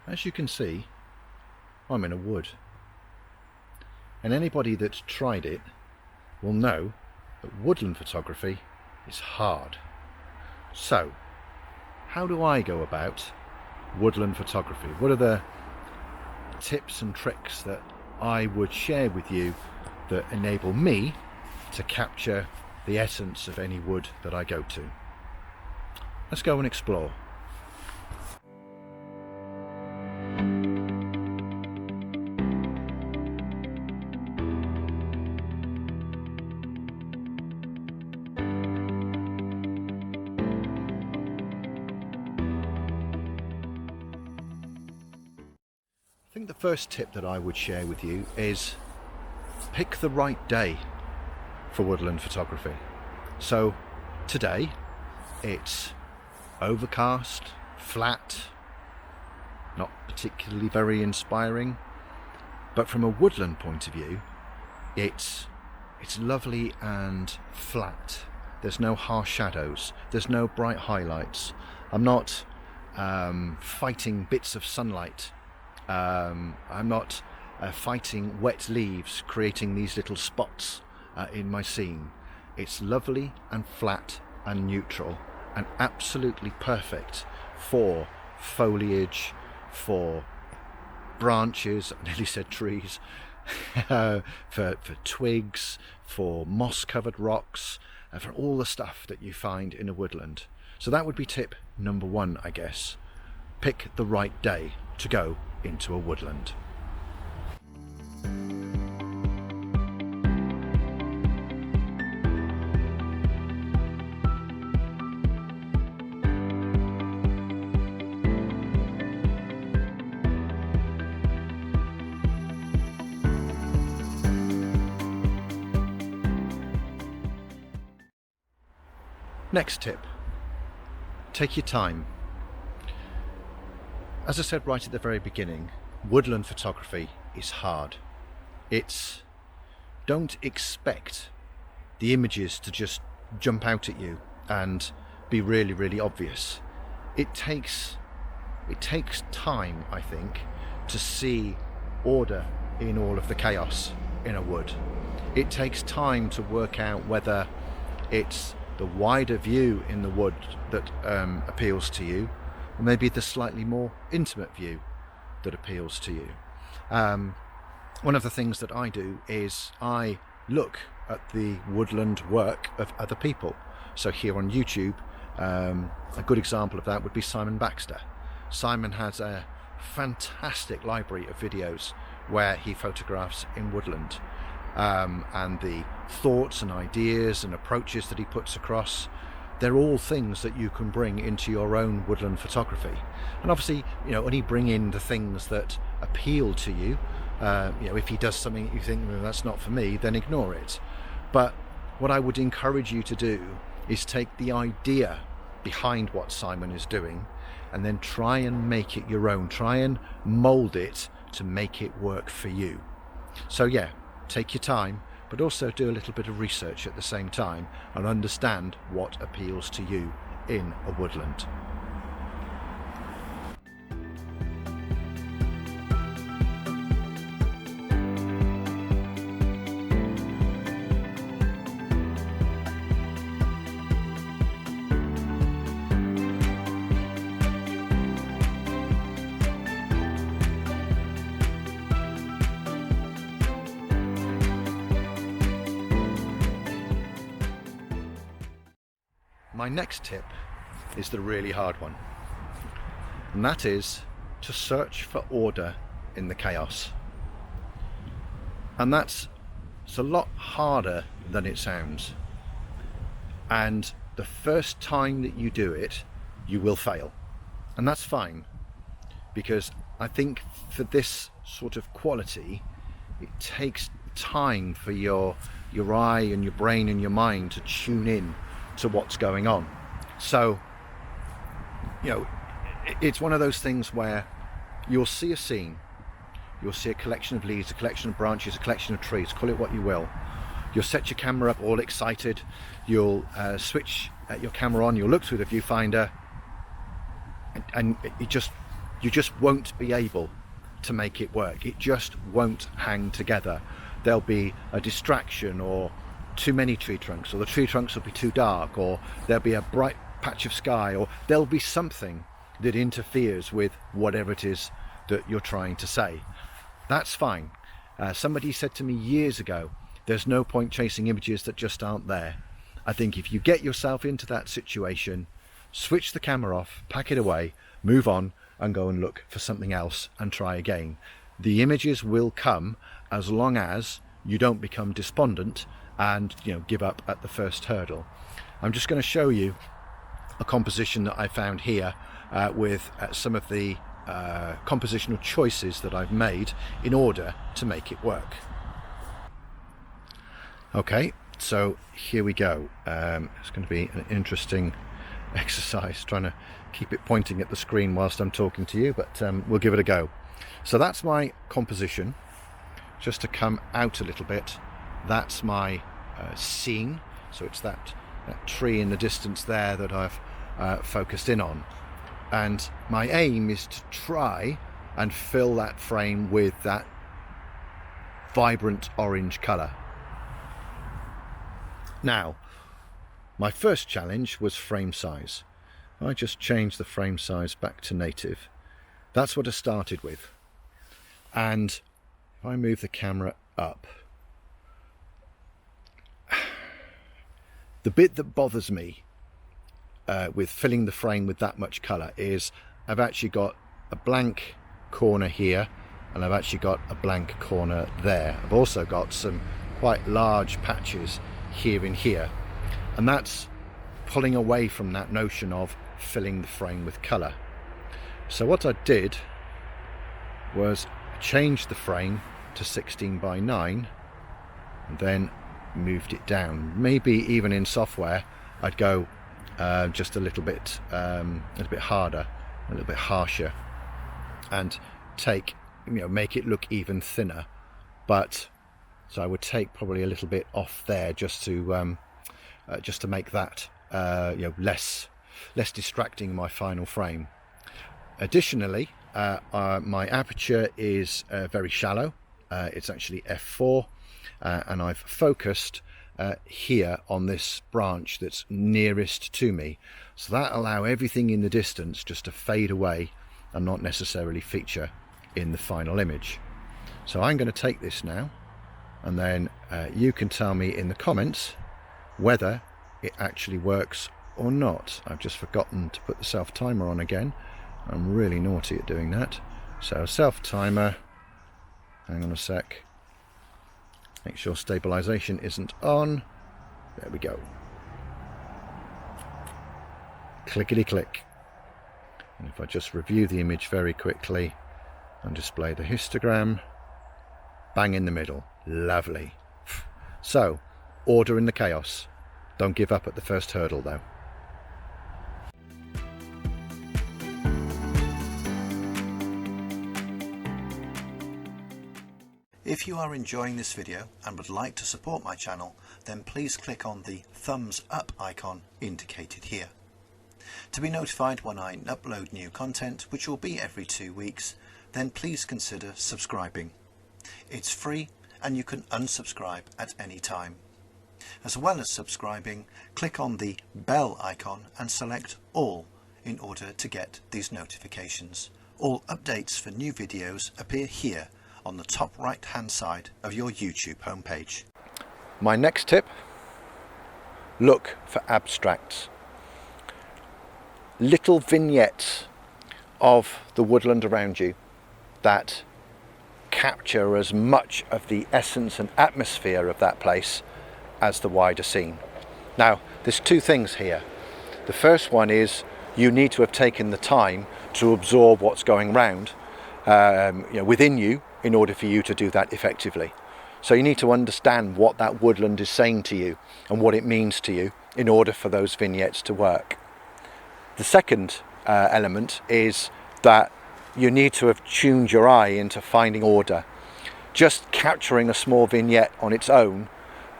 As you can see, I'm in a wood, and anybody that's tried it will know that woodland photography is hard. So, how do I go about woodland photography? What are the tips and tricks that I would share with you that enable me to capture the essence of any wood that I go to? Let's go and explore. I think the first tip that I would share with you is pick the right day for woodland photography. So today it's overcast, flat, not particularly very inspiring, but from a woodland point of view it's lovely and flat. There's no harsh shadows, there's no bright highlights. I'm not fighting bits of sunlight. I'm not fighting wet leaves, creating these little spots in my scene. It's lovely and flat and neutral and absolutely perfect for foliage, for branches, I nearly said trees, for twigs, for moss covered rocks, for all the stuff that you find in a woodland. So that would be tip number one, I guess. Pick the right day to go into a woodland. Next tip, take your time. As I said right at the very beginning, woodland photography is hard. Don't expect the images to just jump out at you and be really, really obvious. It takes time, I think, to see order in all of the chaos in a wood. It takes time to work out whether it's the wider view in the wood that appeals to you, or maybe the slightly more intimate view that appeals to you. One of the things that I do is I look at the woodland work of other people. So here on YouTube, a good example of that would be Simon Baxter. Simon has a fantastic library of videos where he photographs in woodland, and the thoughts and ideas and approaches that he puts across, they're all things that you can bring into your own woodland photography. And obviously, only bring in the things that appeal to you. If he does something you think, well, that's not for me, then ignore it. But what I would encourage you to do is take the idea behind what Simon is doing and then try and make it your own. Try and mold it to make it work for you. So yeah, take your time, but also do a little bit of research at the same time and understand what appeals to you in a woodland. My next tip is the really hard one, and that is to search for order in the chaos. And it's a lot harder than it sounds. And the first time that you do it, you will fail. And that's fine, because I think for this sort of quality, it takes time for your eye and your brain and your mind to tune in to what's going on. So it's one of those things where you'll see a scene, you'll see a collection of leaves, a collection of branches, a collection of trees, call it what you will. You'll set your camera up all excited, you'll switch your camera on, you'll look through the viewfinder, and you just you just won't be able to make it work. It just won't hang together. There'll be a distraction, or too many tree trunks, or the tree trunks will be too dark, or there'll be a bright patch of sky, or there'll be something that interferes with whatever it is that you're trying to say. That's fine. Somebody said to me years ago, there's no point chasing images that just aren't there. I think if you get yourself into that situation, switch the camera off, pack it away, move on, and go and look for something else and try again. The images will come as long as you don't become despondent and give up at the first hurdle. I'm just going to show you a composition that I found here with some of the compositional choices that I've made in order to make it work. Okay, so here we go. It's going to be an interesting exercise trying to keep it pointing at the screen whilst I'm talking to you, but we'll give it a go. So that's my composition. Just to come out a little bit, that's my scene. So it's that tree in the distance there that I've focused in on. And my aim is to try and fill that frame with that vibrant orange colour. Now, my first challenge was frame size. I just changed the frame size back to native. That's what I started with. And if I move the camera up, the bit that bothers me with filling the frame with that much colour is I've actually got a blank corner here, and I've actually got a blank corner there. I've also got some quite large patches here and here, and that's pulling away from that notion of filling the frame with colour. So what I did was change the frame to 16 by 9 and then moved it down. Maybe even in software I'd go just a little bit harder, a little bit harsher, and make it look even thinner. But so I would take probably a little bit off there just to make that less distracting in my final frame. Additionally, my aperture is very shallow. It's actually f4, and I've focused here on this branch that's nearest to me, so that allow everything in the distance just to fade away and not necessarily feature in the final image. So I'm going to take this now, and then you can tell me in the comments whether it actually works or not. I've just forgotten to put the self timer on again. I'm really naughty at doing that. So self timer, hang on a sec, make sure stabilization isn't on. There we go. Clickety click. And if I just review the image very quickly and display the histogram, bang in the middle. Lovely. So, order in the chaos. Don't give up at the first hurdle though. If you are enjoying this video and would like to support my channel, then please click on the thumbs up icon indicated here. To be notified when I upload new content, which will be every 2 weeks, then please consider subscribing. It's free and you can unsubscribe at any time. As well as subscribing, click on the bell icon and select all in order to get these notifications. All updates for new videos appear here on the top right hand side of your YouTube homepage. My next tip: look for abstracts. Little vignettes of the woodland around you that capture as much of the essence and atmosphere of that place as the wider scene. Now, there's two things here. The first one is you need to have taken the time to absorb what's going around within you in order for you to do that effectively. So you need to understand what that woodland is saying to you and what it means to you in order for those vignettes to work. The second element is that you need to have tuned your eye into finding order. Just capturing a small vignette on its own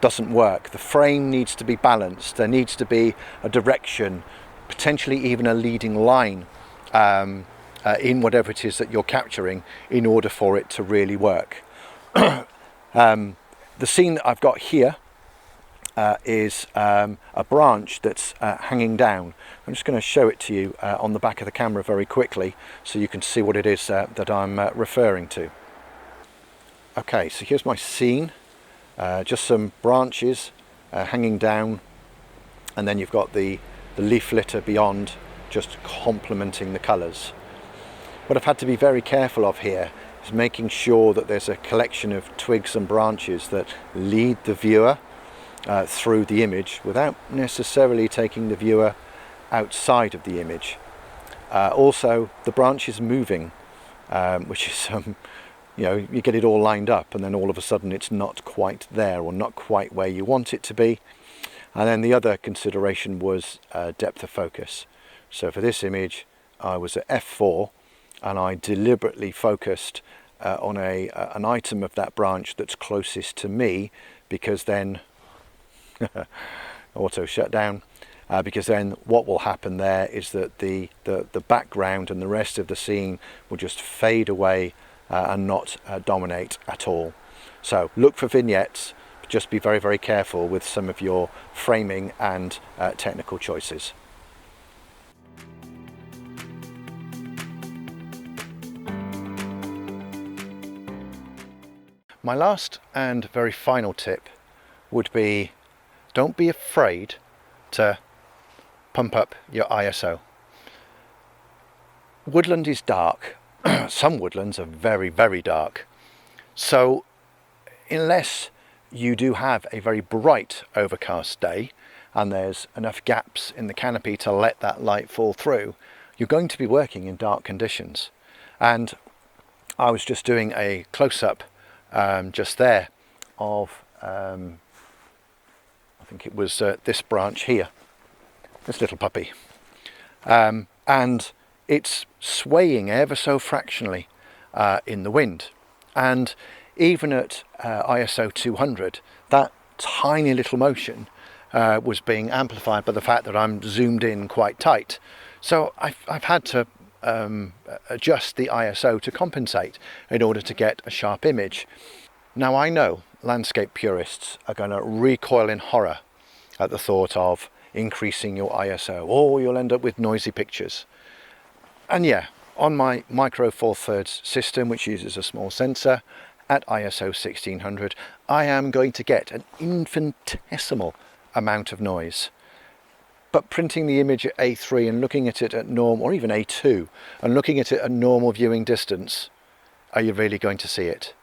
doesn't work. The frame needs to be balanced. There needs to be a direction, potentially even a leading line in whatever it is that you're capturing in order for it to really work. The scene that I've got here is a branch that's hanging down. I'm just going to show it to you on the back of the camera very quickly so you can see what it is that I'm referring to. Okay, so here's my scene, just some branches hanging down, and then you've got the leaf litter beyond just complementing the colours. What I've had to be very careful of here is making sure that there's a collection of twigs and branches that lead the viewer through the image without necessarily taking the viewer outside of the image. Also, the branch is moving, which is you know, you get it all lined up and then all of a sudden it's not quite there or not quite where you want it to be. And then the other consideration was depth of focus. So for this image I was at f4 and I deliberately focused on an item of that branch that's closest to me, because then auto shut down, because then what will happen there is that the background and the rest of the scene will just fade away and not dominate at all. So look for vignettes, but just be very, very careful with some of your framing and technical choices. My last and very final tip would be, don't be afraid to pump up your ISO. Woodland is dark. Some woodlands are very, very dark. So unless you do have a very bright overcast day and there's enough gaps in the canopy to let that light fall through, you're going to be working in dark conditions. And I was just doing a close-up just there of I think it was this branch here, this little puppy, and it's swaying ever so fractionally in the wind, and even at ISO 200 that tiny little motion was being amplified by the fact that I'm zoomed in quite tight. So I've had to adjust the ISO to compensate in order to get a sharp image. Now I know landscape purists are going to recoil in horror at the thought of increasing your ISO, or you'll end up with noisy pictures. And yeah, on my micro four thirds system, which uses a small sensor at ISO 1600, I am going to get an infinitesimal amount of noise. But printing the image at A3 and looking at it at norm, or even A2, and looking at it at normal viewing distance, are you really going to see it?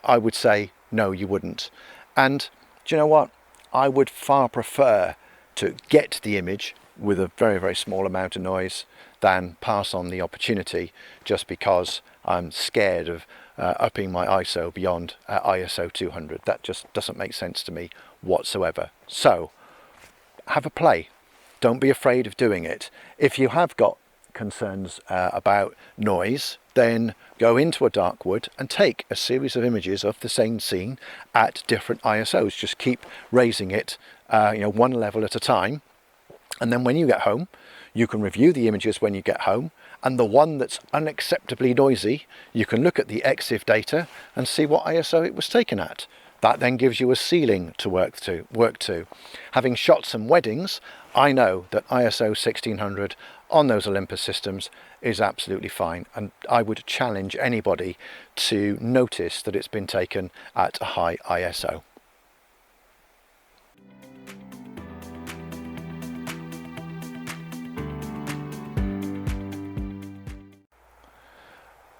I would say no, you wouldn't. And do you know what? I would far prefer to get the image with a very, very small amount of noise than pass on the opportunity just because I'm scared of upping my ISO beyond ISO 200. That just doesn't make sense to me whatsoever. So have a play. Don't be afraid of doing it. If you have got concerns about noise, then go into a dark wood and take a series of images of the same scene at different ISOs. Just keep raising it one level at a time, and then when you get home you can review the images when you get home, and the one that's unacceptably noisy, you can look at the EXIF data and see what ISO it was taken at. That then gives you a ceiling to work to. Having shot some weddings, I know that ISO 1600 on those Olympus systems is absolutely fine, and I would challenge anybody to notice that it's been taken at a high ISO.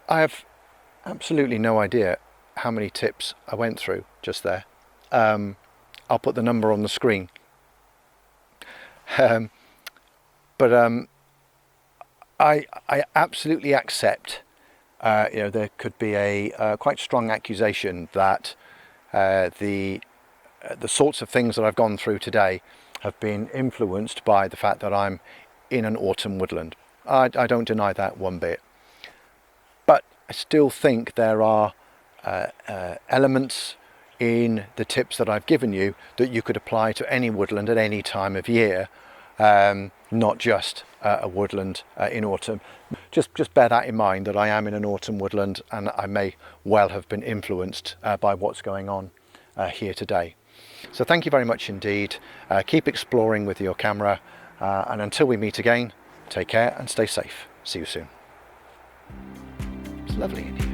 I have absolutely no idea how many tips I went through just there. I'll put the number on the screen. But I absolutely accept, there could be a quite strong accusation that the sorts of things that I've gone through today have been influenced by the fact that I'm in an autumn woodland. I don't deny that one bit. But I still think there are elements in the tips that I've given you that you could apply to any woodland at any time of year, not just a woodland in autumn. Just bear that in mind, that I am in an autumn woodland, and I may well have been influenced by what's going on here today. So thank you very much indeed. Keep exploring with your camera, and until we meet again, take care and stay safe. See you soon. It's lovely in here.